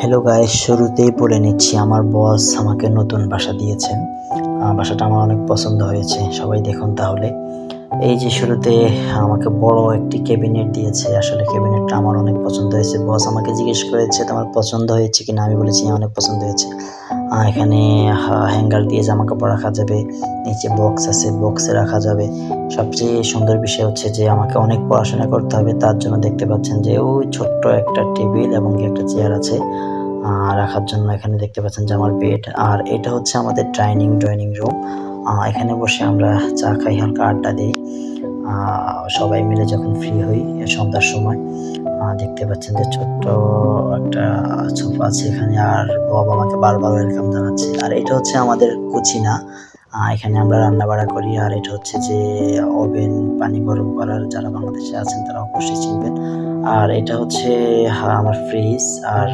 Hello guys, শুরুতেই বলে নিচ্ছি আমার বস আমাকে নতুন বাসা দিয়েছেন। বাসাটা আমার অনেক পছন্দ হয়েছে, সবাই দেখুন তাহলে। এই যে শুরুতে আমাকে বড় একটি ক্যাবিনেট দিয়েছে, আসলে ক্যাবিনেটটা আমার অনেক পছন্দ হয়েছে। বস আমাকে জিজ্ঞেস করেছে তোমার পছন্দ হয়েছে কিনা, আমি বলেছি হ্যাঁ অনেক পছন্দ হয়েছে। এখানে হ্যাঙ্গার দিয়ে জামা কাপড় রাখা যাবে, নিচে বক্স আছে, বক্সে রাখা যাবে। সবচেয়ে সুন্দর বিষয় হচ্ছে যে আমাকে অনেক পড়াশোনা করতে হবে, তার জন্য দেখতে পাচ্ছেন যে ওই ছোট্ট একটা টেবিল এবং একটা চেয়ার আছে রাখার জন্য। এখানে দেখতে পাচ্ছেন যে আমার বেড, আর এটা হচ্ছে আমাদের ড্রয়িং রুম। এখানে বসে আমরা চা খাই, হালকা আড্ডা দিই সবাই মিলে যখন ফ্রি হই সন্ধ্যার সময়। দেখতে পাচ্ছেন যে ছোট্ট একটা সোফা আছে এখানে, আর বাবা আমাকে বারবার ওয়েলকাম জানাচ্ছে। আর এটা হচ্ছে আমাদের কুচিনা, এখানে আমরা রান্নাবাড়া করি। আর এটা হচ্ছে যে ওভেন, পানি গরম করার, যারা বাংলাদেশে আছেন তারা অবশ্যই চিনবেন। আর এটা হচ্ছে আমার ফ্রিজ। আর